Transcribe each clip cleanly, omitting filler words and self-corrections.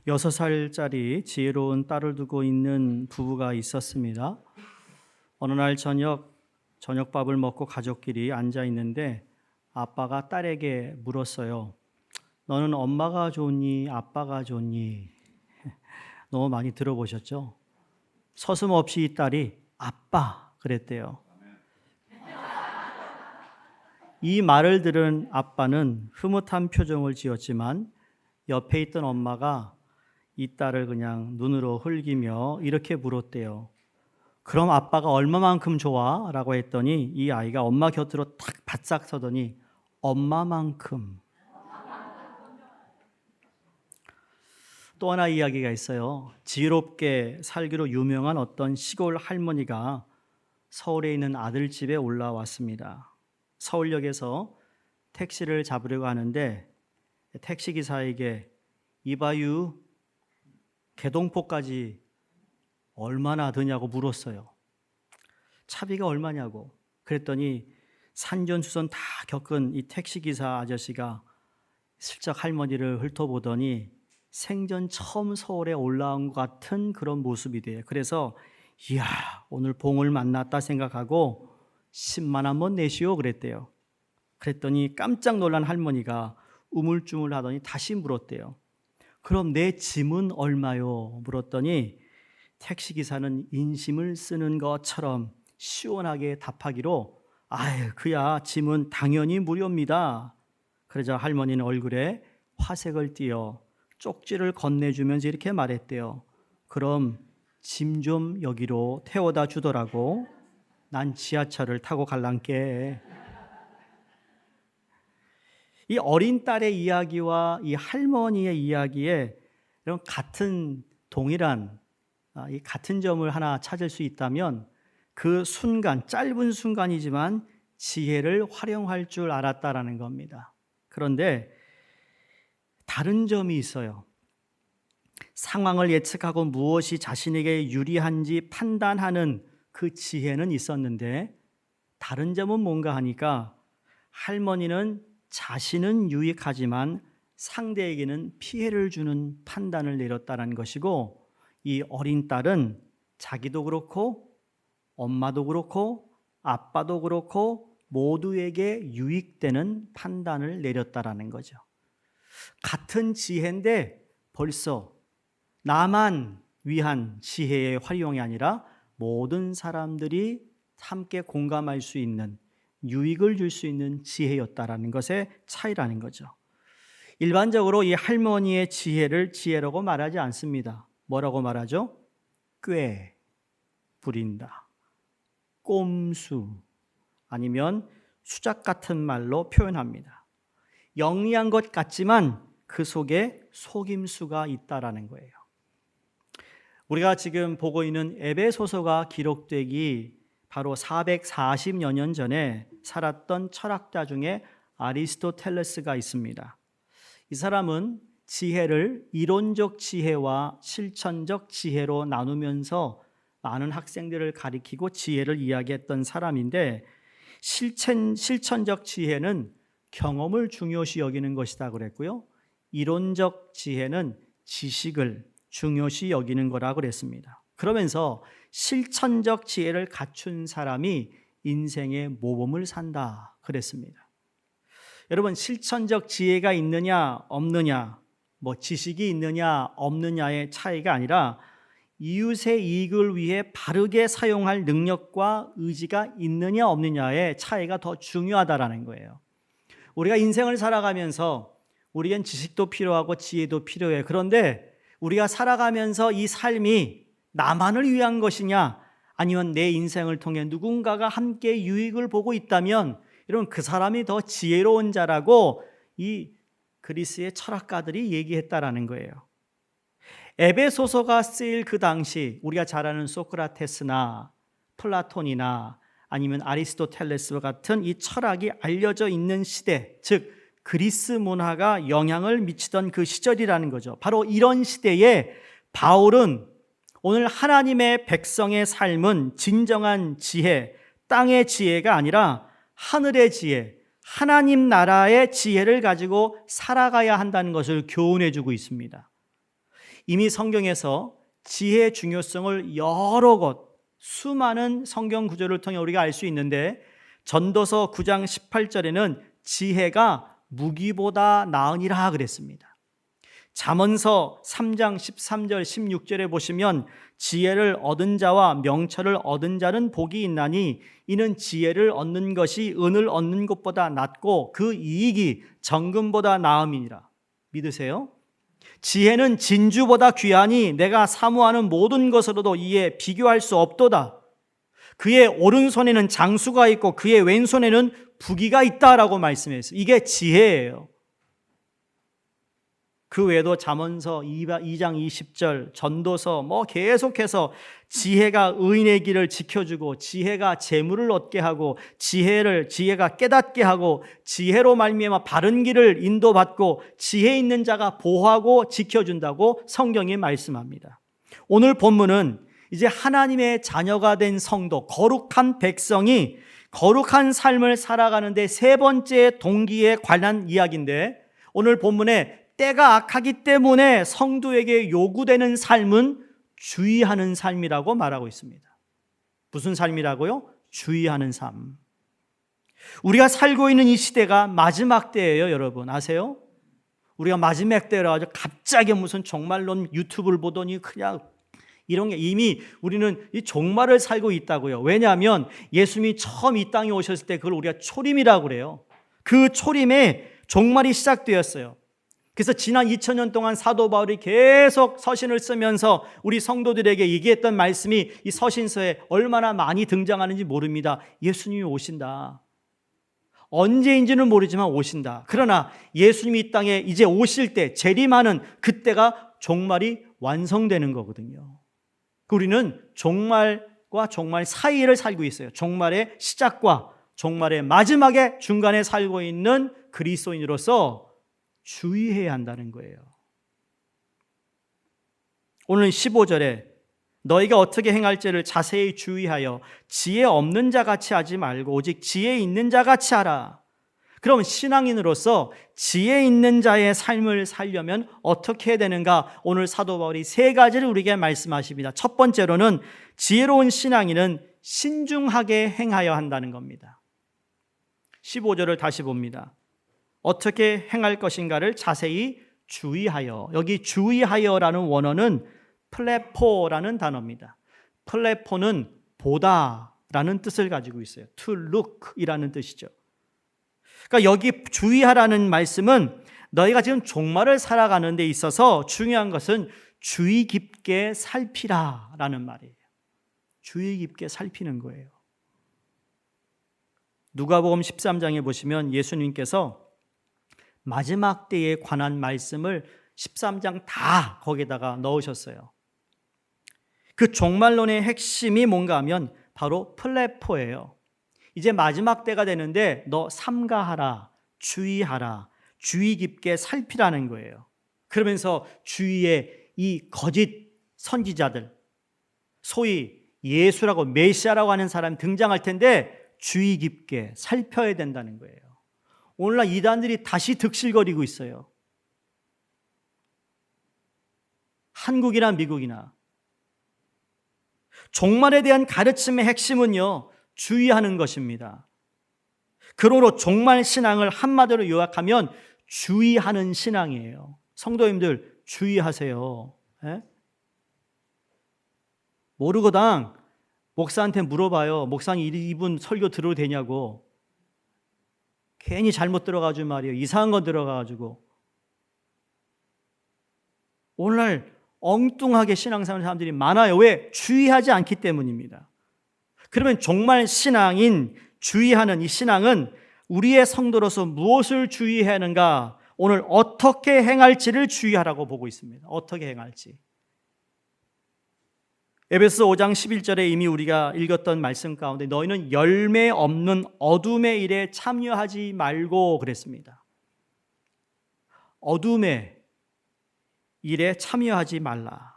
6살짜리 지혜로운 딸을 두고 있는 부부가 있었습니다. 어느 날 저녁밥을 먹고 가족끼리 앉아 있는데 아빠가 딸에게 물었어요. 너는 엄마가 좋니? 아빠가 좋니? 너무 많이 들어보셨죠? 서슴없이 이 딸이 아빠 그랬대요. 이 말을 들은 아빠는 흐뭇한 표정을 지었지만 옆에 있던 엄마가 이 딸을 그냥 눈으로 흘기며 이렇게 물었대요. 그럼 아빠가 얼마만큼 좋아? 라고 했더니 이 아이가 엄마 곁으로 탁 바싹 서더니 엄마만큼. 또 하나 이야기가 있어요. 지혜롭게 살기로 유명한 어떤 시골 할머니가 서울에 있는 아들 집에 올라왔습니다. 서울역에서 택시를 잡으려고 하는데 택시기사에게 이봐유 개동포까지 얼마나 드냐고 물었어요. 차비가 얼마냐고. 그랬더니 산전수전 다 겪은 이 택시기사 아저씨가 슬쩍 할머니를 훑어보더니 생전 처음 서울에 올라온 것 같은 그런 모습이 돼요. 그래서 이야 오늘 봉을 만났다 생각하고 10만 원만 내시오 그랬대요. 그랬더니 깜짝 놀란 할머니가 우물쭈물 하더니 다시 물었대요. 그럼 내 짐은 얼마요? 물었더니 택시기사는 인심을 쓰는 것처럼 시원하게 답하기로 아유 그야 짐은 당연히 무료입니다. 그러자 할머니는 얼굴에 화색을 띠어 쪽지를 건네주면서 이렇게 말했대요. 그럼 짐 좀 여기로 태워다 주더라고. 난 지하철을 타고 갈란께. 이 어린 딸의 이야기와 이 할머니의 이야기에 이런 동일한 이 같은 점을 하나 찾을 수 있다면 그 순간, 짧은 순간이지만 지혜를 활용할 줄 알았다라는 겁니다. 그런데 다른 점이 있어요. 상황을 예측하고 무엇이 자신에게 유리한지 판단하는 그 지혜는 있었는데 다른 점은 뭔가 하니까 할머니는 자신은 유익하지만 상대에게는 피해를 주는 판단을 내렸다는 것이고 이 어린 딸은 자기도 그렇고 엄마도 그렇고 아빠도 그렇고 모두에게 유익되는 판단을 내렸다라는 거죠. 같은 지혜인데 벌써 나만 위한 지혜의 활용이 아니라 모든 사람들이 함께 공감할 수 있는 유익을 줄 수 있는 지혜였다라는 것의 차이라는 거죠. 일반적으로 이 할머니의 지혜를 지혜라고 말하지 않습니다. 뭐라고 말하죠? 꽤 부린다, 꼼수 아니면 수작 같은 말로 표현합니다. 영리한 것 같지만 그 속에 속임수가 있다라는 거예요. 우리가 지금 보고 있는 에베소서가 기록되기 바로 440여 년 전에 살았던 철학자 중에 아리스토텔레스가 있습니다. 이 사람은 지혜를 이론적 지혜와 실천적 지혜로 나누면서 많은 학생들을 가리키고 지혜를 이야기했던 사람인데 실천적 지혜는 경험을 중요시 여기는 것이다 그랬고요. 이론적 지혜는 지식을 중요시 여기는 거라고 그랬습니다. 그러면서 실천적 지혜를 갖춘 사람이 인생의 모범을 산다 그랬습니다. 여러분 실천적 지혜가 있느냐 없느냐 지식이 있느냐 없느냐의 차이가 아니라 이웃의 이익을 위해 바르게 사용할 능력과 의지가 있느냐 없느냐의 차이가 더 중요하다라는 거예요. 우리가 인생을 살아가면서 우리엔 지식도 필요하고 지혜도 필요해. 그런데 우리가 살아가면서 이 삶이 나만을 위한 것이냐 아니면 내 인생을 통해 누군가가 함께 유익을 보고 있다면 여러분 그 사람이 더 지혜로운 자라고 이 그리스의 철학가들이 얘기했다라는 거예요. 에베소서가 쓰일 그 당시 우리가 잘 아는 소크라테스나 플라톤이나 아니면 아리스토텔레스와 같은 이 철학이 알려져 있는 시대, 즉 그리스 문화가 영향을 미치던 그 시절이라는 거죠. 바로 이런 시대에 바울은 오늘 하나님의 백성의 삶은 진정한 지혜, 땅의 지혜가 아니라 하늘의 지혜, 하나님 나라의 지혜를 가지고 살아가야 한다는 것을 교훈해 주고 있습니다. 이미 성경에서 지혜의 중요성을 여러 곳 수많은 성경 구절을 통해 우리가 알 수 있는데, 전도서 9장 18절에는 지혜가 무기보다 나으니라 그랬습니다. 잠언서 3장 13절 16절에 보시면 지혜를 얻은 자와 명철을 얻은 자는 복이 있나니 이는 지혜를 얻는 것이 은을 얻는 것보다 낫고 그 이익이 정금보다 나음이니라. 믿으세요? 지혜는 진주보다 귀하니 내가 사모하는 모든 것으로도 이에 비교할 수 없도다. 그의 오른손에는 장수가 있고 그의 왼손에는 부귀가 있다라고 말씀했어요. 이게 지혜예요. 그 외에도 잠언서 2장 20절, 전도서 계속해서 지혜가 의인의 길을 지켜주고 지혜가 재물을 얻게 하고 지혜가 깨닫게 하고 지혜로 말미암아 바른 길을 인도받고 지혜 있는 자가 보호하고 지켜준다고 성경이 말씀합니다. 오늘 본문은 이제 하나님의 자녀가 된 성도, 거룩한 백성이 거룩한 삶을 살아가는데 세 번째 동기에 관한 이야기인데, 오늘 본문에 때가 악하기 때문에 성도에게 요구되는 삶은 주의하는 삶이라고 말하고 있습니다. 무슨 삶이라고요? 주의하는 삶. 우리가 살고 있는 이 시대가 마지막 때예요, 여러분. 아세요? 우리가 마지막 때라 아주 갑자기 무슨 종말론 유튜브를 보더니 그냥 이런 게, 이미 우리는 이 종말을 살고 있다고요. 왜냐하면 예수님이 처음 이 땅에 오셨을 때 그걸 우리가 초림이라고 그래요. 그 초림에 종말이 시작되었어요. 그래서 지난 2000년 동안 사도 바울이 계속 서신을 쓰면서 우리 성도들에게 얘기했던 말씀이 이 서신서에 얼마나 많이 등장하는지 모릅니다. 예수님이 오신다. 언제인지는 모르지만 오신다. 그러나 예수님이 이 땅에 이제 오실 때, 재림하는 그때가 종말이 완성되는 거거든요. 우리는 종말과 종말 사이를 살고 있어요. 종말의 시작과 종말의 마지막에 중간에 살고 있는 그리스도인으로서 주의해야 한다는 거예요. 오늘 15절에 너희가 어떻게 행할지를 자세히 주의하여 지혜 없는 자 같이 하지 말고 오직 지혜 있는 자 같이 하라. 그럼 신앙인으로서 지혜 있는 자의 삶을 살려면 어떻게 해야 되는가? 오늘 사도 바울이 세 가지를 우리에게 말씀하십니다. 첫 번째로는 지혜로운 신앙인은 신중하게 행하여 한다는 겁니다. 15절을 다시 봅니다. 어떻게 행할 것인가를 자세히 주의하여. 여기 주의하여라는 원어는 플레포라는 단어입니다. 플레포는 보다라는 뜻을 가지고 있어요. To look 이라는 뜻이죠. 그러니까 여기 주의하라는 말씀은 너희가 지금 종말을 살아가는 데 있어서 중요한 것은 주의 깊게 살피라라는 말이에요. 주의 깊게 살피는 거예요. 누가복음 13장에 보시면 예수님께서 마지막 때에 관한 말씀을 13장 다 거기다가 넣으셨어요. 그 종말론의 핵심이 뭔가 하면 바로 플레포예요. 이제 마지막 때가 되는데 너 삼가하라, 주의하라, 주의 깊게 살피라는 거예요. 그러면서 주위에 이 거짓 선지자들, 소위 예수라고 메시아라고 하는 사람이 등장할 텐데 주의 깊게 살펴야 된다는 거예요. 오늘날 이단들이 다시 득실거리고 있어요. 한국이나 미국이나. 종말에 대한 가르침의 핵심은요, 주의하는 것입니다. 그러므로 종말 신앙을 한마디로 요약하면 주의하는 신앙이에요. 성도님들 주의하세요. 에? 모르거든 목사한테 물어봐요. 목사님 이분 설교 들어도 되냐고. 괜히 잘못 들어가지고 말이에요. 이상한 거 들어가가지고. 오늘날 엉뚱하게 신앙생활 하는 사람들이 많아요. 왜? 주의하지 않기 때문입니다. 그러면 종말 신앙인 주의하는 이 신앙은 우리의 성도로서 무엇을 주의해야 하는가? 오늘 어떻게 행할지를 주의하라고 보고 있습니다. 어떻게 행할지. 에베소 5장 11절에 이미 우리가 읽었던 말씀 가운데 너희는 열매 없는 어둠의 일에 참여하지 말고 그랬습니다. 어둠의 일에 참여하지 말라.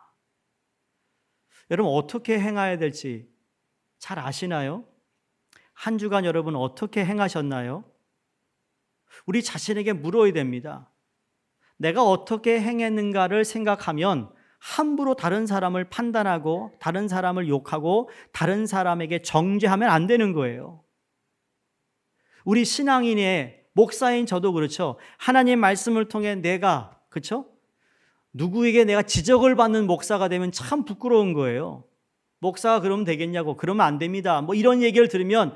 여러분 어떻게 행해야 될지 잘 아시나요? 한 주간 여러분 어떻게 행하셨나요? 우리 자신에게 물어야 됩니다. 내가 어떻게 행했는가를 생각하면 함부로 다른 사람을 판단하고 다른 사람을 욕하고 다른 사람에게 정죄하면 안 되는 거예요. 우리 신앙인의 목사인 저도 그렇죠. 하나님 말씀을 통해 내가, 그렇죠? 누구에게 내가 지적을 받는 목사가 되면 참 부끄러운 거예요. 목사가 그러면 되겠냐고, 그러면 안 됩니다. 뭐 이런 얘기를 들으면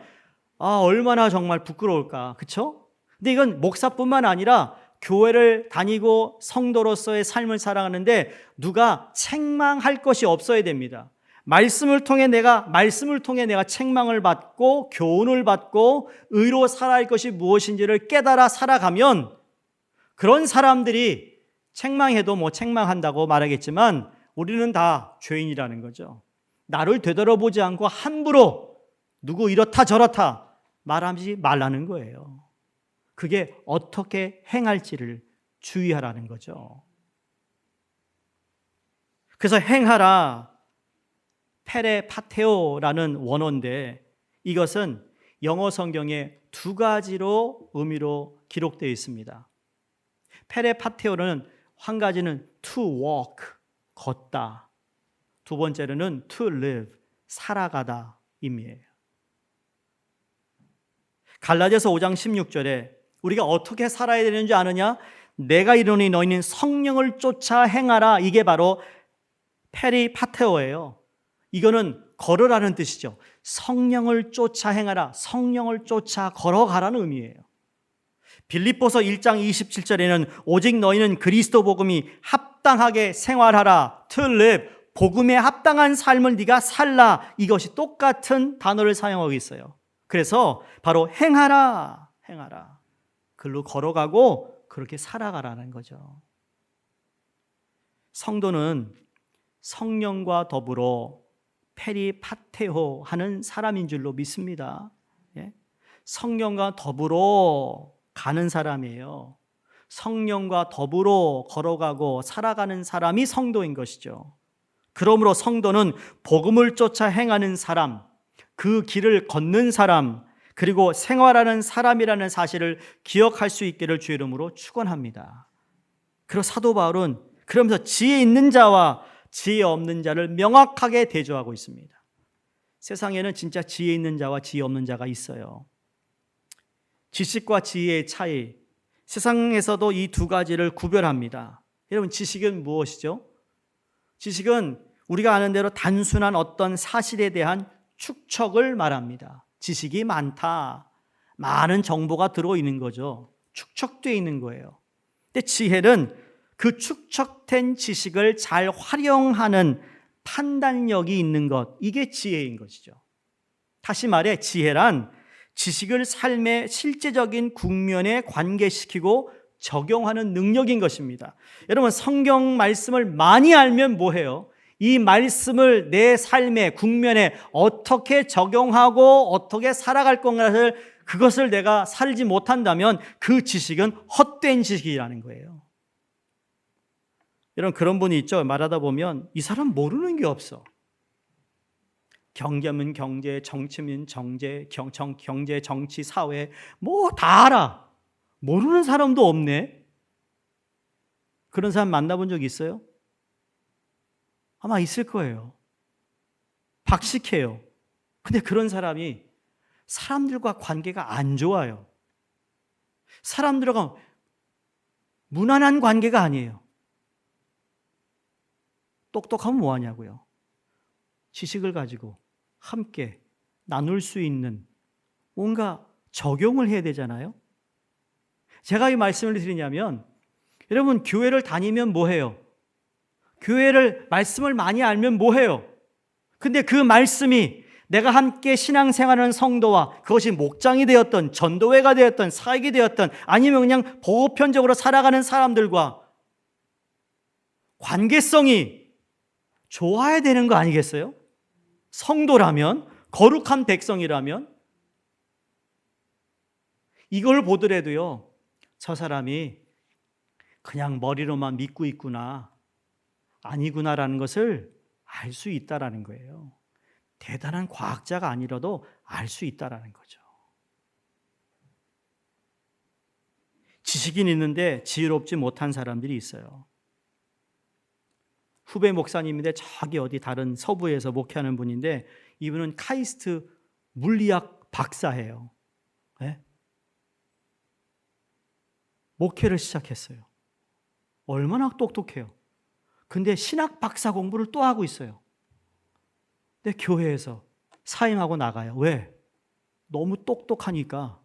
얼마나 정말 부끄러울까, 그렇죠? 근데 이건 목사뿐만 아니라 교회를 다니고 성도로서의 삶을 살아가는데 누가 책망할 것이 없어야 됩니다. 말씀을 통해 내가 책망을 받고 교훈을 받고 의로 살아야 할 것이 무엇인지를 깨달아 살아가면 그런 사람들이 책망해도 뭐 책망한다고 말하겠지만 우리는 다 죄인이라는 거죠. 나를 되돌아보지 않고 함부로 누구 이렇다 저렇다 말하지 말라는 거예요. 그게 어떻게 행할지를 주의하라는 거죠. 그래서 행하라, 페레파테오라는 원어인데 이것은 영어 성경에 두 가지로 의미로 기록되어 있습니다. 페레파테오는 한 가지는 to walk, 걷다. 두 번째로는 to live, 살아가다 의미예요. 갈라디아서 5장 16절에 우리가 어떻게 살아야 되는지 아느냐? 내가 이르노니 너희는 성령을 쫓아 행하라. 이게 바로 페리파테오예요. 이거는 걸으라는 뜻이죠. 성령을 쫓아 행하라. 성령을 쫓아 걸어가라는 의미예요. 빌립보서 1장 27절에는 오직 너희는 그리스도 복음이 합당하게 생활하라. to live, 복음에 합당한 삶을 네가 살라. 이것이 똑같은 단어를 사용하고 있어요. 그래서 바로 행하라. 글로 걸어가고 그렇게 살아가라는 거죠. 성도는 성령과 더불어 페리파테오 하는 사람인 줄로 믿습니다. 성령과 더불어 가는 사람이에요. 성령과 더불어 걸어가고 살아가는 사람이 성도인 것이죠. 그러므로 성도는 복음을 쫓아 행하는 사람, 그 길을 걷는 사람, 그리고 생활하는 사람이라는 사실을 기억할 수 있기를 주의 이름으로 축원합니다. 그리고 사도 바울은 그러면서 지혜 있는 자와 지혜 없는 자를 명확하게 대조하고 있습니다. 세상에는 진짜 지혜 있는 자와 지혜 없는 자가 있어요. 지식과 지혜의 차이, 세상에서도 이 두 가지를 구별합니다. 여러분, 지식은 무엇이죠? 지식은 우리가 아는 대로 단순한 어떤 사실에 대한 축척을 말합니다. 지식이 많다, 많은 정보가 들어있는 거죠. 축척되어 있는 거예요. 근데 지혜는 그 축척된 지식을 잘 활용하는 판단력이 있는 것, 이게 지혜인 것이죠. 다시 말해 지혜란 지식을 삶의 실제적인 국면에 관계시키고 적용하는 능력인 것입니다. 여러분, 성경 말씀을 많이 알면 뭐해요? 이 말씀을 내 삶의 국면에 어떻게 적용하고 어떻게 살아갈 건가를, 그것을 내가 살지 못한다면 그 지식은 헛된 지식이라는 거예요. 여러분, 그런 분이 있죠. 말하다 보면 이 사람 모르는 게 없어. 경제면 경제, 정치면 정제, 경제, 정치, 사회 뭐 다 알아. 모르는 사람도 없네. 그런 사람 만나본 적 있어요? 아마 있을 거예요. 박식해요. 근데 그런 사람이 사람들과 관계가 안 좋아요. 사람들과 무난한 관계가 아니에요. 똑똑하면 뭐하냐고요? 지식을 가지고 함께 나눌 수 있는 뭔가 적용을 해야 되잖아요. 제가 이 말씀을 드리냐면, 여러분, 교회를 다니면 뭐해요? 교회를 말씀을 많이 알면 뭐해요? 근데 그 말씀이 내가 함께 신앙생활하는 성도와, 그것이 목장이 되었던 전도회가 되었던 사역이 되었던 아니면 그냥 보편적으로 살아가는 사람들과 관계성이 좋아야 되는 거 아니겠어요? 성도라면, 거룩한 백성이라면. 이걸 보더라도요, 저 사람이 그냥 머리로만 믿고 있구나, 아니구나라는 것을 알 수 있다라는 거예요. 대단한 과학자가 아니라도 알 수 있다라는 거죠. 지식은 있는데 지혜롭지 못한 사람들이 있어요. 후배 목사님인데 저기 어디 다른 서부에서 목회하는 분인데 이분은 카이스트 물리학 박사예요. 네? 목회를 시작했어요. 얼마나 똑똑해요. 근데 신학 박사 공부를 또 하고 있어요. 근데 교회에서 사임하고 나가요. 왜? 너무 똑똑하니까.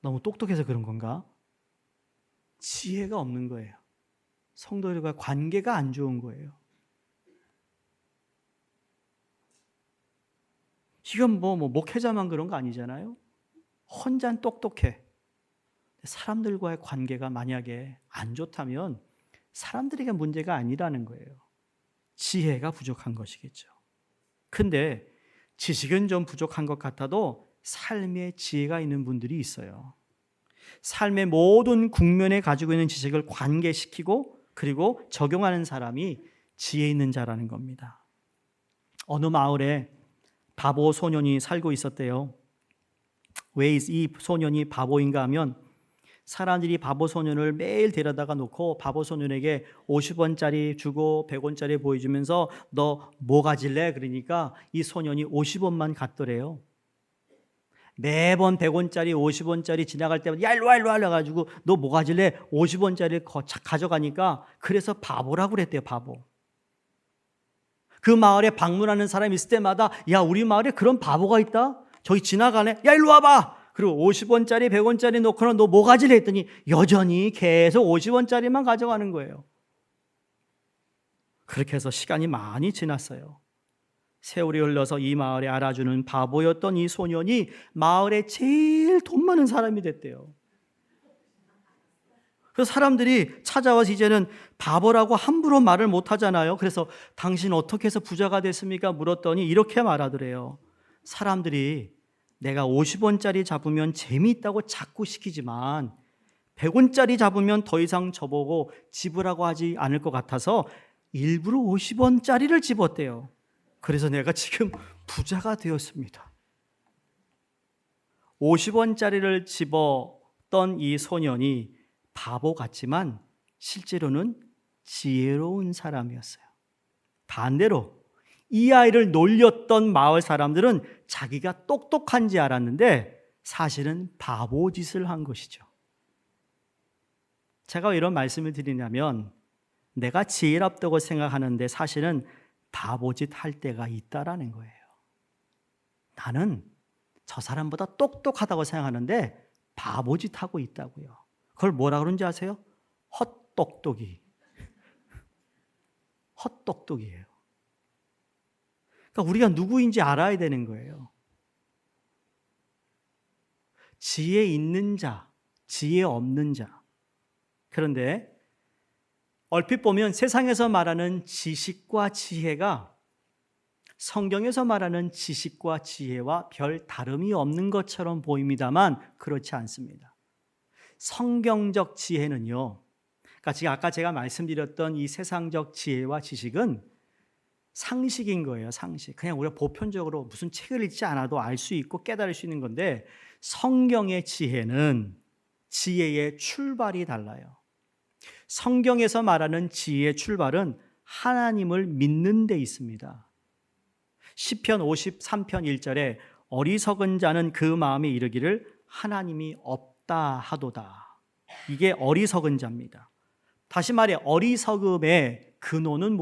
너무 똑똑해서 그런 건가? 지혜가 없는 거예요. 성도들과 관계가 안 좋은 거예요. 이건 뭐 목회자만 그런 거 아니잖아요. 혼자는 똑똑해. 사람들과의 관계가 만약에 안 좋다면 사람들에게 문제가 아니라는 거예요. 지혜가 부족한 것이겠죠. 근데 지식은 좀 부족한 것 같아도 삶의 지혜가 있는 분들이 있어요. 삶의 모든 국면에 가지고 있는 지식을 관계시키고 그리고 적용하는 사람이 지혜 있는 자라는 겁니다. 어느 마을에 바보 소년이 살고 있었대요. 왜 이 소년이 바보인가 하면 사람들이 바보 소년을 매일 데려다가 놓고 바보 소년에게 50원짜리 주고 100원짜리 보여주면서 너 뭐 가질래? 그러니까 이 소년이 50원만 갖더래요. 매번 100원짜리 50원짜리 지나갈 때마다 야 일로와 해가지고 너 뭐 가질래? 50원짜리 가져가니까 그래서 바보라고 그랬대요. 바보. 그 마을에 방문하는 사람이 있을 때마다 야 우리 마을에 그런 바보가 있다? 저기 지나가네? 야 일로 와봐. 그리고 50원짜리 100원짜리 놓고는 너 뭐 가질래? 했더니 여전히 계속 50원짜리만 가져가는 거예요. 그렇게 해서 시간이 많이 지났어요. 세월이 흘러서 이 마을에 알아주는 바보였던 이 소년이 마을에 제일 돈 많은 사람이 됐대요. 그래서 사람들이 찾아와서 이제는 바보라고 함부로 말을 못 하잖아요. 그래서 당신 어떻게 해서 부자가 됐습니까? 물었더니 이렇게 말하더래요. 사람들이 내가 50원짜리 잡으면 재미있다고 자꾸 시키지만 100원짜리 잡으면 더 이상 저보고 집으라고 하지 않을 것 같아서 일부러 50원짜리를 집었대요. 그래서 내가 지금 부자가 되었습니다. 50원짜리를 집었던 이 소년이 바보 같지만 실제로는 지혜로운 사람이었어요. 반대로 이 아이를 놀렸던 마을 사람들은 자기가 똑똑한지 알았는데 사실은 바보 짓을 한 것이죠. 제가 왜 이런 말씀을 드리냐면 내가 지혜롭다고 생각하는데 사실은 바보짓 할 때가 있다라는 거예요. 나는 저 사람보다 똑똑하다고 생각하는데 바보짓 하고 있다고요. 그걸 뭐라 그러는지 아세요? 헛똑똑이. 헛똑똑이에요. 그러니까 우리가 누구인지 알아야 되는 거예요. 지혜 있는 자, 지혜 없는 자. 그런데 얼핏 보면 세상에서 말하는 지식과 지혜가 성경에서 말하는 지식과 지혜와 별 다름이 없는 것처럼 보입니다만 그렇지 않습니다. 성경적 지혜는요, 그러니까 아까 제가 말씀드렸던 이 세상적 지혜와 지식은 상식인 거예요, 상식. 그냥 우리가 보편적으로 무슨 책을 읽지 않아도 알 수 있고 깨달을 수 있는 건데 성경의 지혜는 지혜의 출발이 달라요. 성경에서 말하는 지혜의 출발은 하나님을 믿는 데 있습니다. 시편 53편 1절에 어리석은 자는 그 마음에 이르기를 하나님이 없다 하도다. 이게 어리석은 자입니다. 다시 말해 어리석음의 근원은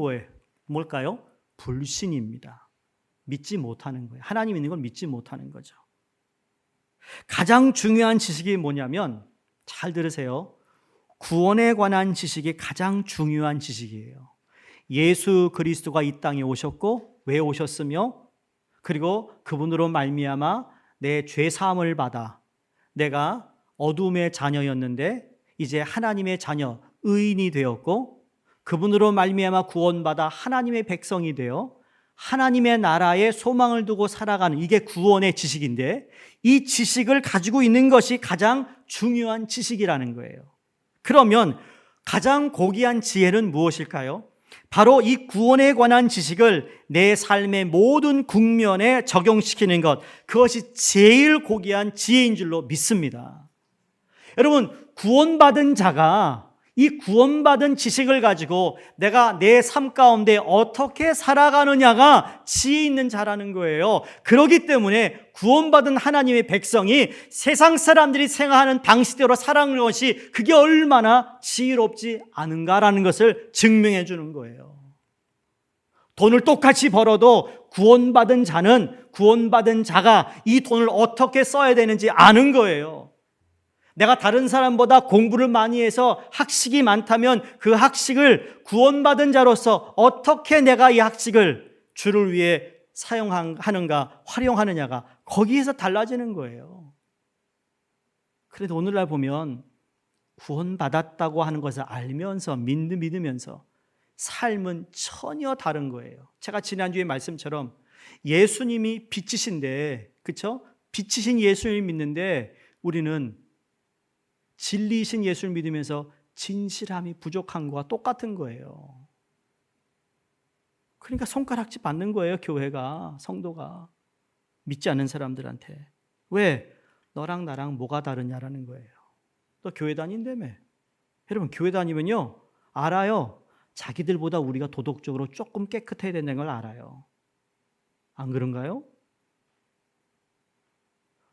뭘까요? 불신입니다. 믿지 못하는 거예요. 하나님 있는 걸 믿지 못하는 거죠. 가장 중요한 지식이 뭐냐면 잘 들으세요. 구원에 관한 지식이 가장 중요한 지식이에요. 예수 그리스도가 이 땅에 오셨고 왜 오셨으며 그리고 그분으로 말미암아 내 죄 사함을 받아 내가 어둠의 자녀였는데 이제 하나님의 자녀 의인이 되었고 그분으로 말미암아 구원받아 하나님의 백성이 되어 하나님의 나라에 소망을 두고 살아가는 이게 구원의 지식인데 이 지식을 가지고 있는 것이 가장 중요한 지식이라는 거예요. 그러면 가장 고귀한 지혜는 무엇일까요? 바로 이 구원에 관한 지식을 내 삶의 모든 국면에 적용시키는 것, 그것이 제일 고귀한 지혜인 줄로 믿습니다. 여러분, 구원받은 자가 이 구원받은 지식을 가지고 내가 내 삶 가운데 어떻게 살아가느냐가 지혜 있는 자라는 거예요. 그렇기 때문에 구원받은 하나님의 백성이 세상 사람들이 생각하는 방식대로 살아가는 것이 그게 얼마나 지혜롭지 않은가라는 것을 증명해 주는 거예요. 돈을 똑같이 벌어도 구원받은 자가 이 돈을 어떻게 써야 되는지 아는 거예요. 내가 다른 사람보다 공부를 많이 해서 학식이 많다면 그 학식을 구원받은 자로서 어떻게 내가 이 학식을 주를 위해 사용하는가, 활용하느냐가 거기에서 달라지는 거예요. 그래도 오늘날 보면 구원받았다고 하는 것을 알면서 믿으면서 삶은 전혀 다른 거예요. 제가 지난주에 말씀처럼 예수님이 빛이신데, 그렇죠? 빛이신 예수님을 믿는데 우리는 진리이신 예수를 믿으면서 진실함이 부족한 것과 똑같은 거예요. 그러니까 손가락질 받는 거예요. 교회가, 성도가 믿지 않는 사람들한테. 왜? 너랑 나랑 뭐가 다르냐라는 거예요. 너 교회 다닌다며. 여러분 교회 다니면요 알아요. 자기들보다 우리가 도덕적으로 조금 깨끗해야 된다는 걸 알아요. 안 그런가요?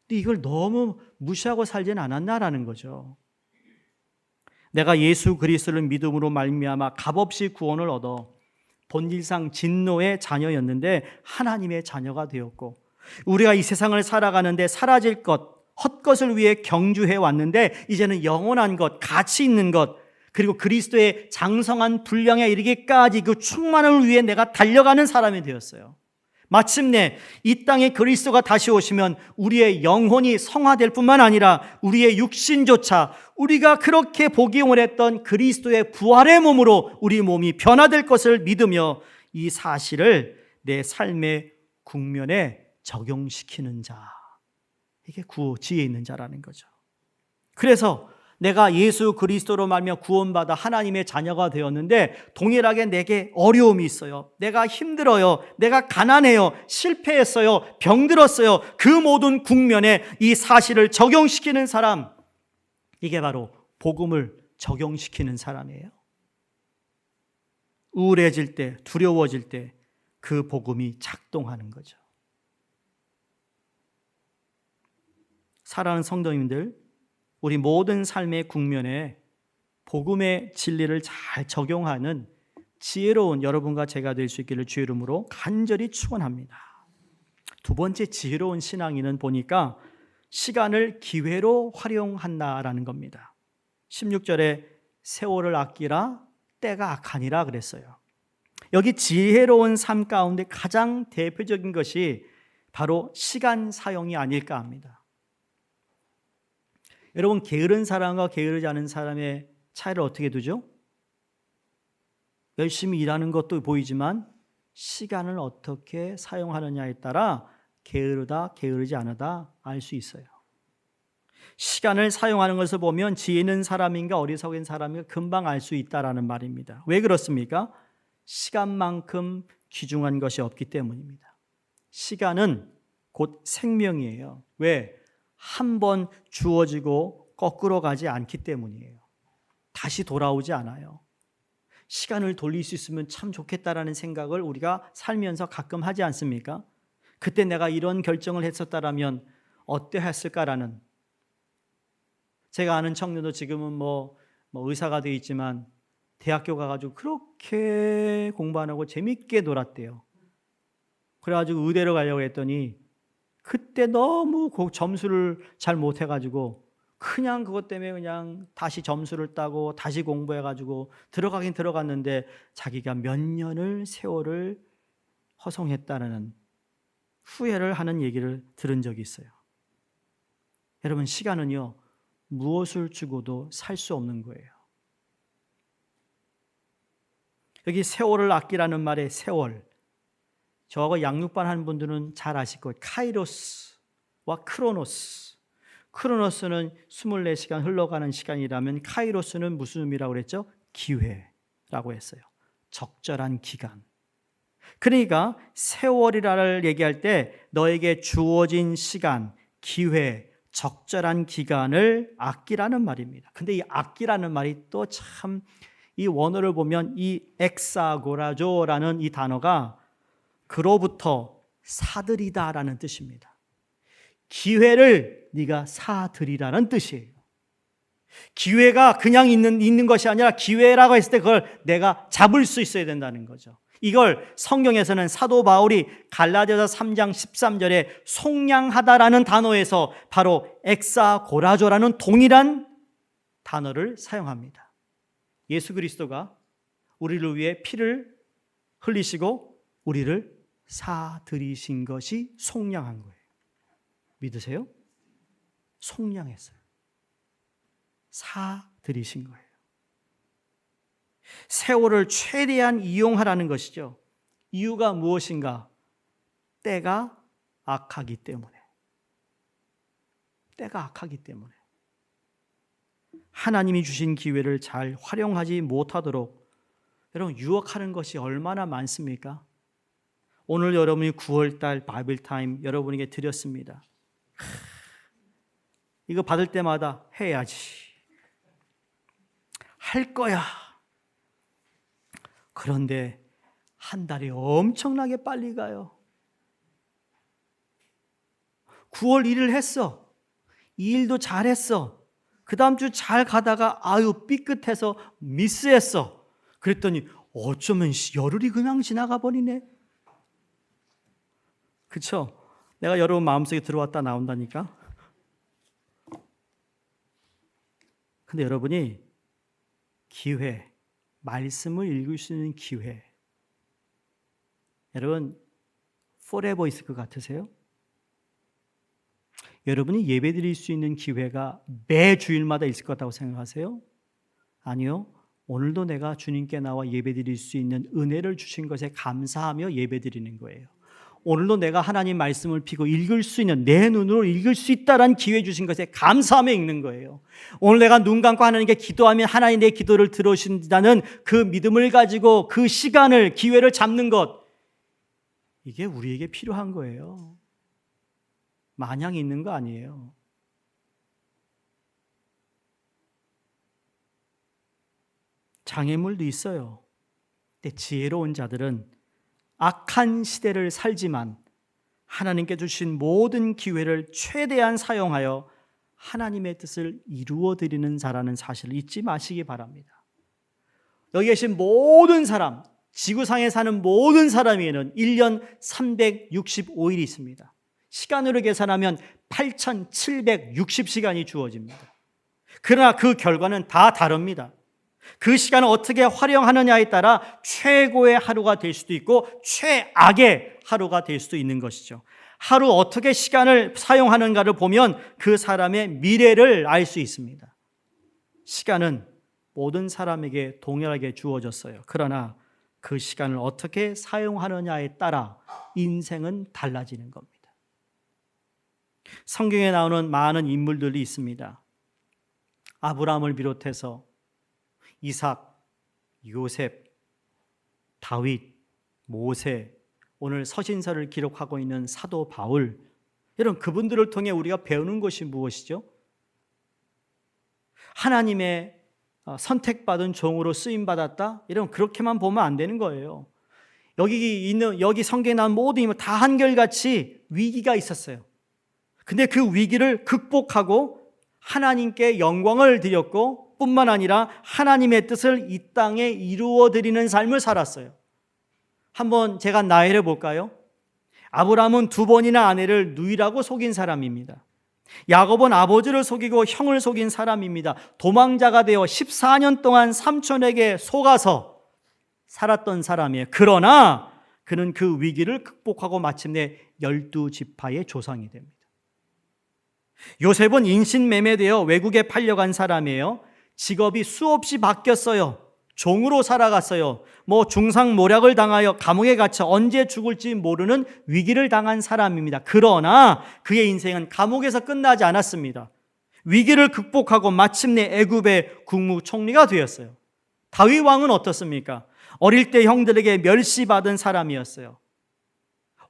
근데 이걸 너무 무시하고 살지는 않았나라는 거죠. 내가 예수 그리스도를 믿음으로 말미암아 값없이 구원을 얻어 본질상 진노의 자녀였는데 하나님의 자녀가 되었고, 우리가 이 세상을 살아가는데 사라질 것, 헛것을 위해 경주해 왔는데 이제는 영원한 것, 가치 있는 것, 그리고 그리스도의 장성한 분량에 이르기까지 그 충만을 위해 내가 달려가는 사람이 되었어요. 마침내 이 땅에 그리스도가 다시 오시면 우리의 영혼이 성화될 뿐만 아니라 우리의 육신조차 우리가 그렇게 보기 원했던 그리스도의 부활의 몸으로 우리 몸이 변화될 것을 믿으며 이 사실을 내 삶의 국면에 적용시키는 자, 이게 지혜 있는 자라는 거죠. 그래서 내가 예수 그리스도로 말미암아 구원받아 하나님의 자녀가 되었는데 동일하게 내게 어려움이 있어요. 내가 힘들어요. 내가 가난해요. 실패했어요. 병들었어요. 그 모든 국면에 이 사실을 적용시키는 사람, 이게 바로 복음을 적용시키는 사람이에요. 우울해질 때, 두려워질 때 그 복음이 작동하는 거죠. 사랑하는 성도님들, 우리 모든 삶의 국면에 복음의 진리를 잘 적용하는 지혜로운 여러분과 제가 될 수 있기를 주의 이름으로 간절히 축원합니다. 두 번째 지혜로운 신앙인은 보니까 시간을 기회로 활용한다라는 겁니다. 16절에 세월을 아끼라 때가 악하니라 그랬어요. 여기 지혜로운 삶 가운데 가장 대표적인 것이 바로 시간 사용이 아닐까 합니다. 여러분 게으른 사람과 게으르지 않은 사람의 차이를 어떻게 두죠? 열심히 일하는 것도 보이지만 시간을 어떻게 사용하느냐에 따라 게으르다 게으르지 않으다 알 수 있어요. 시간을 사용하는 것을 보면 지혜 있는 사람인가 어리석은 사람인가 금방 알 수 있다라는 말입니다. 왜 그렇습니까? 시간만큼 귀중한 것이 없기 때문입니다. 시간은 곧 생명이에요. 왜? 한 번 주어지고 거꾸로 가지 않기 때문이에요. 다시 돌아오지 않아요. 시간을 돌릴 수 있으면 참 좋겠다라는 생각을 우리가 살면서 가끔 하지 않습니까? 그때 내가 이런 결정을 했었다라면 어땠을까라는. 제가 아는 청년도 지금은 뭐 의사가 되어 있지만 대학교 가가지고 그렇게 공부 안 하고 재밌게 놀았대요. 그래가지고 의대로 가려고 했더니 그때 너무 점수를 잘 못해가지고 그냥 그것 때문에 그냥 다시 점수를 따고 다시 공부해가지고 들어가긴 들어갔는데 자기가 몇 년을 세월을 허송했다는 후회를 하는 얘기를 들은 적이 있어요. 여러분 시간은요 무엇을 주고도 살 수 없는 거예요. 여기 세월을 아끼라는 말의 세월, 저하고 양육반 하는 분들은 잘 아실 거예요. 카이로스와 크로노스. 크로노스는 24시간 흘러가는 시간이라면 카이로스는 무슨 의미라고 그랬죠? 기회라고 했어요. 적절한 기간. 그러니까 세월이라를 얘기할 때 너에게 주어진 시간, 기회, 적절한 기간을 아끼라는 말입니다. 근데 이 아끼라는 말이 또 참 이 원어를 보면 이 엑사고라조라는 이 단어가 그로부터 사들이다라는 뜻입니다. 기회를 네가 사들이라는 뜻이에요. 기회가 그냥 있는 것이 아니라 기회라고 했을 때 그걸 내가 잡을 수 있어야 된다는 거죠. 이걸 성경에서는 사도 바울이 갈라디아서 3장 13절에 속량하다라는 단어에서 바로 엑사고라조라는 동일한 단어를 사용합니다. 예수 그리스도가 우리를 위해 피를 흘리시고 우리를 사들이신 것이 속량한 거예요. 믿으세요? 속량했어요. 사들이신 거예요. 세월을 최대한 이용하라는 것이죠. 이유가 무엇인가? 때가 악하기 때문에. 때가 악하기 때문에. 하나님이 주신 기회를 잘 활용하지 못하도록 여러분 유혹하는 것이 얼마나 많습니까? 오늘 여러분이 9월달 바이블타임 여러분에게 드렸습니다. 이거 받을 때마다 해야지. 할 거야. 그런데 한 달이 엄청나게 빨리 가요. 9월 1일 했어. 이 일도 잘했어. 그 다음 주 잘 가다가 아유 삐끗해서 미스했어. 그랬더니 어쩌면 열흘이 그냥 지나가 버리네. 그렇죠? 내가 여러분 마음속에 들어왔다 나온다니까. 근데 여러분이 기회, 말씀을 읽을 수 있는 기회, 여러분 forever 있을 것 같으세요? 여러분이 예배 드릴 수 있는 기회가 매 주일마다 있을 것 같다고 생각하세요? 아니요. 오늘도 내가 주님께 나와 예배 드릴 수 있는 은혜를 주신 것에 감사하며 예배 드리는 거예요. 오늘도 내가 하나님 말씀을 피고 읽을 수 있는, 내 눈으로 읽을 수 있다라는 기회 주신 것에 감사하며 읽는 거예요. 오늘 내가 눈 감고 하나님께 기도하면 하나님 내 기도를 들어주신다는 그 믿음을 가지고 그 시간을, 기회를 잡는 것, 이게 우리에게 필요한 거예요. 마냥 있는 거 아니에요. 장애물도 있어요. 근데 지혜로운 자들은 악한 시대를 살지만 하나님께 주신 모든 기회를 최대한 사용하여 하나님의 뜻을 이루어드리는 자라는 사실을 잊지 마시기 바랍니다. 여기 계신 모든 사람, 지구상에 사는 모든 사람에게는 1년 365일이 있습니다. 시간으로 계산하면 8,760시간이 주어집니다. 그러나 그 결과는 다 다릅니다. 그 시간을 어떻게 활용하느냐에 따라 최고의 하루가 될 수도 있고 최악의 하루가 될 수도 있는 것이죠. 하루 어떻게 시간을 사용하는가를 보면 그 사람의 미래를 알 수 있습니다. 시간은 모든 사람에게 동일하게 주어졌어요. 그러나 그 시간을 어떻게 사용하느냐에 따라 인생은 달라지는 겁니다. 성경에 나오는 많은 인물들이 있습니다. 아브라함을 비롯해서 이삭, 요셉, 다윗, 모세, 오늘 서신서를 기록하고 있는 사도 바울, 이런 그분들을 통해 우리가 배우는 것이 무엇이죠? 하나님의 선택받은 종으로 쓰임받았다? 이런 그렇게만 보면 안 되는 거예요. 여기 성경에 나온 모든 인물 다 한결같이 위기가 있었어요. 근데 그 위기를 극복하고 하나님께 영광을 드렸고 뿐만 아니라 하나님의 뜻을 이 땅에 이루어드리는 삶을 살았어요. 한번 제가 나열해 볼까요? 아브라함은 2번이나 아내를 누이라고 속인 사람입니다. 야곱은 아버지를 속이고 형을 속인 사람입니다. 도망자가 되어 14년 동안 삼촌에게 속아서 살았던 사람이에요. 그러나 그는 그 위기를 극복하고 마침내 12지파의 조상이 됩니다. 요셉은 인신매매되어 외국에 팔려간 사람이에요. 직업이 수없이 바뀌었어요. 종으로 살아갔어요. 중상모략을 당하여 감옥에 갇혀 언제 죽을지 모르는 위기를 당한 사람입니다. 그러나 그의 인생은 감옥에서 끝나지 않았습니다. 위기를 극복하고 마침내 애굽의 국무총리가 되었어요. 다윗 왕은 어떻습니까? 어릴 때 형들에게 멸시받은 사람이었어요.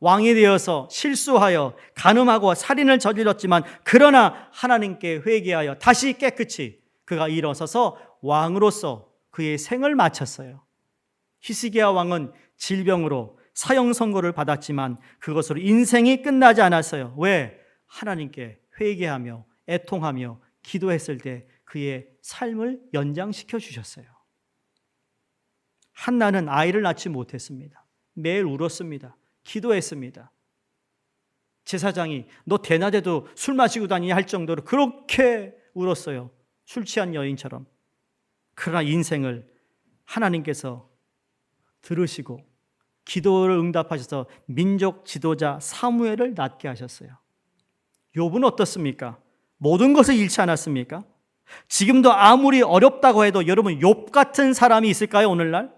왕이 되어서 실수하여 간음하고 살인을 저질렀지만 그러나 하나님께 회개하여 다시 깨끗이 그가 일어서서 왕으로서 그의 생을 마쳤어요. 히스기야 왕은 질병으로 사형 선고를 받았지만 그것으로 인생이 끝나지 않았어요. 왜? 하나님께 회개하며 애통하며 기도했을 때 그의 삶을 연장시켜 주셨어요. 한나는 아이를 낳지 못했습니다. 매일 울었습니다. 기도했습니다. 제사장이 너 대낮에도 술 마시고 다니냐 할 정도로 그렇게 울었어요. 술 취한 여인처럼. 그러나 인생을 하나님께서 들으시고 기도를 응답하셔서 민족 지도자 사무엘을 낳게 하셨어요. 욥은 어떻습니까? 모든 것을 잃지 않았습니까? 지금도 아무리 어렵다고 해도 여러분 욥 같은 사람이 있을까요? 오늘날?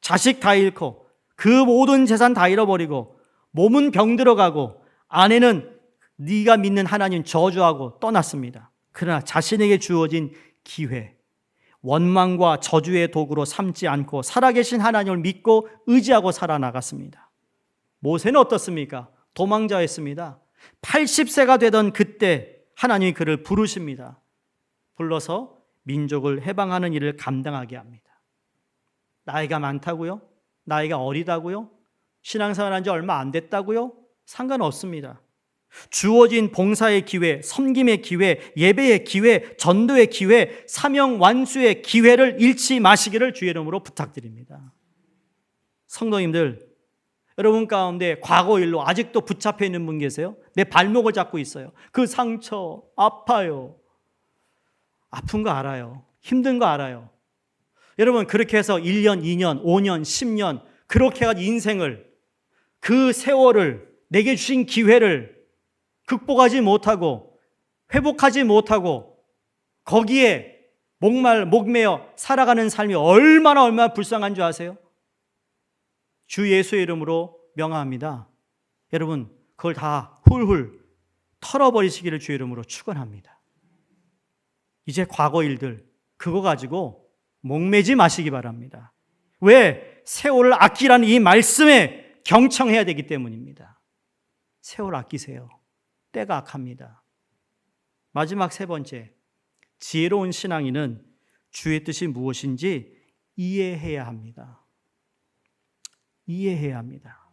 자식 다 잃고 그 모든 재산 다 잃어버리고 몸은 병들어가고 아내는 네가 믿는 하나님 저주하고 떠났습니다. 그러나 자신에게 주어진 기회, 원망과 저주의 도구로 삼지 않고 살아계신 하나님을 믿고 의지하고 살아나갔습니다. 모세는 어떻습니까? 도망자였습니다. 80세가 되던 그때 하나님이 그를 부르십니다. 불러서 민족을 해방하는 일을 감당하게 합니다. 나이가 많다고요? 나이가 어리다고요? 신앙생활한 지 얼마 안 됐다고요? 상관없습니다. 주어진 봉사의 기회, 섬김의 기회, 예배의 기회, 전도의 기회, 사명 완수의 기회를 잃지 마시기를 주의 이름으로 부탁드립니다. 성도님들, 여러분 가운데 과거 일로 아직도 붙잡혀 있는 분 계세요? 내 발목을 잡고 있어요. 그 상처 아파요. 아픈 거 알아요. 힘든 거 알아요. 여러분 그렇게 해서 1년, 2년, 5년, 10년 그렇게 해가지고 인생을 그 세월을 내게 주신 기회를 극복하지 못하고 회복하지 못하고 거기에 목매어 살아가는 삶이 얼마나 불쌍한 줄 아세요? 주 예수의 이름으로 명하합니다. 여러분 그걸 다 훌훌 털어버리시기를 주의 이름으로 축원합니다. 이제 과거 일들 그거 가지고 목매지 마시기 바랍니다. 왜? 세월을 아끼라는 이 말씀에 경청해야 되기 때문입니다. 세월 아끼세요. 때가 악합니다. 마지막 세 번째, 지혜로운 신앙인은 주의 뜻이 무엇인지 이해해야 합니다. 이해해야 합니다.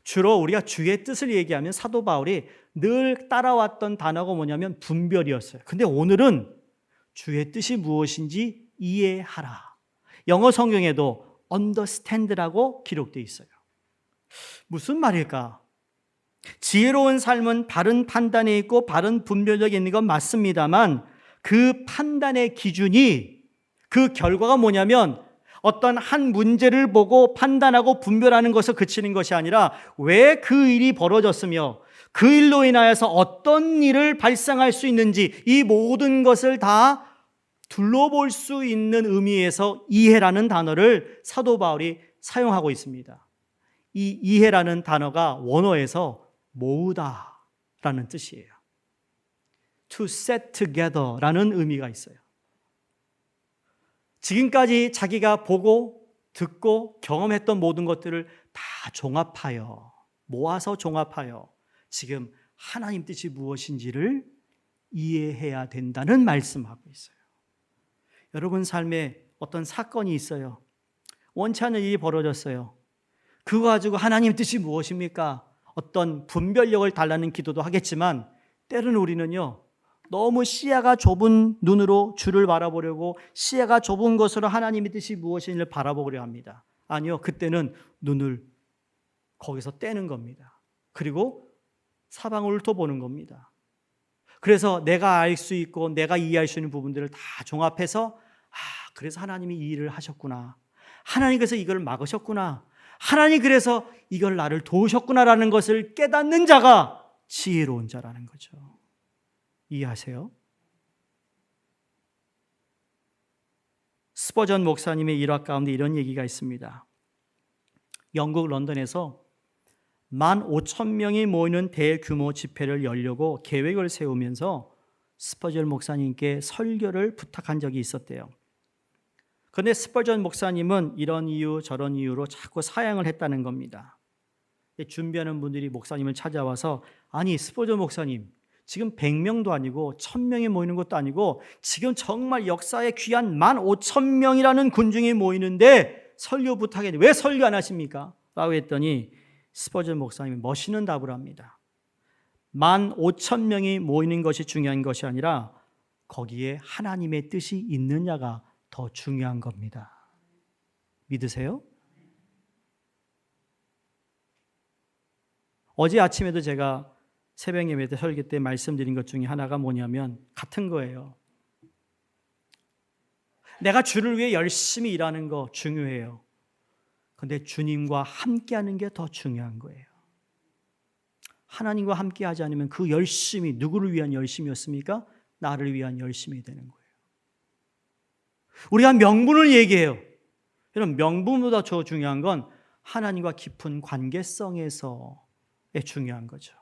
주로 우리가 주의 뜻을 얘기하면 사도 바울이 늘 따라왔던 단어가 뭐냐면 분별이었어요. 근데 오늘은 주의 뜻이 무엇인지 이해하라. 영어 성경에도 understand라고 기록되어 있어요. 무슨 말일까? 지혜로운 삶은 바른 판단에 있고 바른 분별력이 있는 건 맞습니다만 그 판단의 기준이 그 결과가 뭐냐면 어떤 한 문제를 보고 판단하고 분별하는 것에 그치는 것이 아니라 왜 그 일이 벌어졌으며 그 일로 인하여서 어떤 일을 발생할 수 있는지 이 모든 것을 다 둘러볼 수 있는 의미에서 이해라는 단어를 사도 바울이 사용하고 있습니다. 이 이해라는 단어가 원어에서 모으다라는 뜻이에요. To set together라는 의미가 있어요. 지금까지 자기가 보고 듣고 경험했던 모든 것들을 다 종합하여 모아서 종합하여 지금 하나님 뜻이 무엇인지를 이해해야 된다는 말씀하고 있어요. 여러분 삶에 어떤 사건이 있어요. 원치 않는 일이 벌어졌어요. 그거 가지고 하나님 뜻이 무엇입니까? 어떤 분별력을 달라는 기도도 하겠지만 때로는 우리는요 너무 시야가 좁은 눈으로 주를 바라보려고 시야가 좁은 것으로 하나님의 뜻이 무엇인지를 바라보려 합니다. 아니요, 그때는 눈을 거기서 떼는 겁니다. 그리고 사방을 훑어보는 겁니다. 그래서 내가 알 수 있고 내가 이해할 수 있는 부분들을 다 종합해서 그래서 하나님이 이 일을 하셨구나. 하나님께서 이걸 막으셨구나. 하나님 그래서 이걸 나를 도우셨구나라는 것을 깨닫는 자가 지혜로운 자라는 거죠. 이해하세요? 스퍼전 목사님의 일화 가운데 이런 얘기가 있습니다. 영국 런던에서 15,000명이 모이는 대규모 집회를 열려고 계획을 세우면서 스퍼전 목사님께 설교를 부탁한 적이 있었대요. 그런데 스퍼전 목사님은 이런 이유 저런 이유로 자꾸 사양을 했다는 겁니다. 준비하는 분들이 목사님을 찾아와서 아니 스포전 목사님 지금 100명도 아니고 1000명이 모이는 것도 아니고 지금 정말 역사에 귀한 15,000명이라는 군중이 모이는데 설교 부탁했는데 왜 설교 안 하십니까? 라고 했더니 스포전 목사님이 멋있는 답을 합니다. 15,000명이 모이는 것이 중요한 것이 아니라 거기에 하나님의 뜻이 있느냐가 더 중요한 겁니다. 믿으세요? 어제 아침에도 제가 새벽 예배 때 설교 때 말씀드린 것 중에 하나가 뭐냐면 같은 거예요. 내가 주를 위해 열심히 일하는 거 중요해요. 그런데 주님과 함께하는 게 더 중요한 거예요. 하나님과 함께하지 않으면 그 열심이 누구를 위한 열심이었습니까? 나를 위한 열심이 되는 거예요. 우리가 명분을 얘기해요. 여러분 명분보다 더 중요한 건 하나님과 깊은 관계성에서의 중요한 거죠.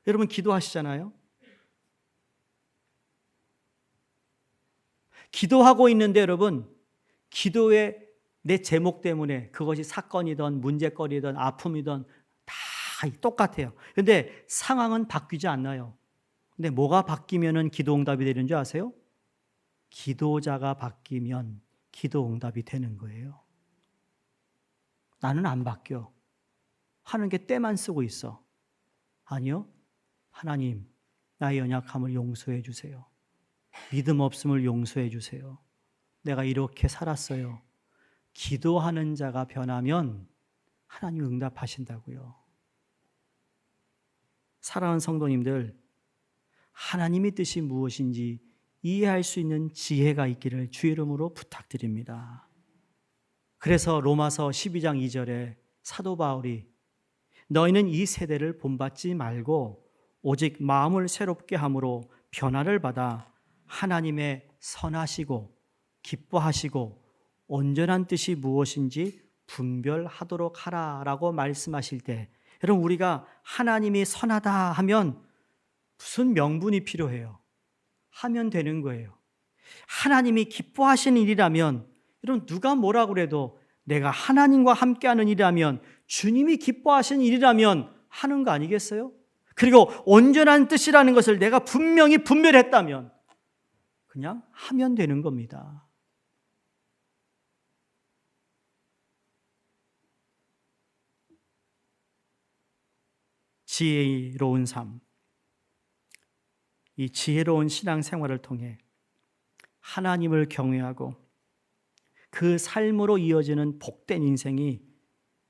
여러분 기도하시잖아요. 기도하고 있는데 여러분 기도에 내 제목 때문에 그것이 사건이든 문제거리든 아픔이든 다 똑같아요. 그런데 상황은 바뀌지 않나요? 근데 뭐가 바뀌면은 기도 응답이 되는 줄 아세요? 기도자가 바뀌면 기도 응답이 되는 거예요. 나는 안 바뀌어. 하는 게 때만 쓰고 있어. 아니요. 하나님, 나의 연약함을 용서해 주세요. 믿음 없음을 용서해 주세요. 내가 이렇게 살았어요. 기도하는 자가 변하면 하나님 응답하신다고요. 사랑하는 성도님들, 하나님의 뜻이 무엇인지 이해할 수 있는 지혜가 있기를 주의 이름으로 부탁드립니다. 그래서 로마서 12장 2절에 사도 바울이 너희는 이 세대를 본받지 말고 오직 마음을 새롭게 함으로 변화를 받아 하나님의 선하시고 기뻐하시고 온전한 뜻이 무엇인지 분별하도록 하라라고 말씀하실 때 여러분 우리가 하나님이 선하다 하면 무슨 명분이 필요해요? 하면 되는 거예요. 하나님이 기뻐하시는 일이라면 여러분 누가 뭐라고 그래도 내가 하나님과 함께하는 일이라면 주님이 기뻐하시는 일이라면 하는 거 아니겠어요? 그리고 온전한 뜻이라는 것을 내가 분명히 분별했다면 그냥 하면 되는 겁니다. 지혜로운 삶, 이 지혜로운 신앙생활을 통해 하나님을 경외하고 그 삶으로 이어지는 복된 인생이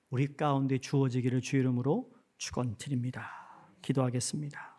우리 가운데 주어지기를 주의 이름으로 축원드립니다. 기도하겠습니다.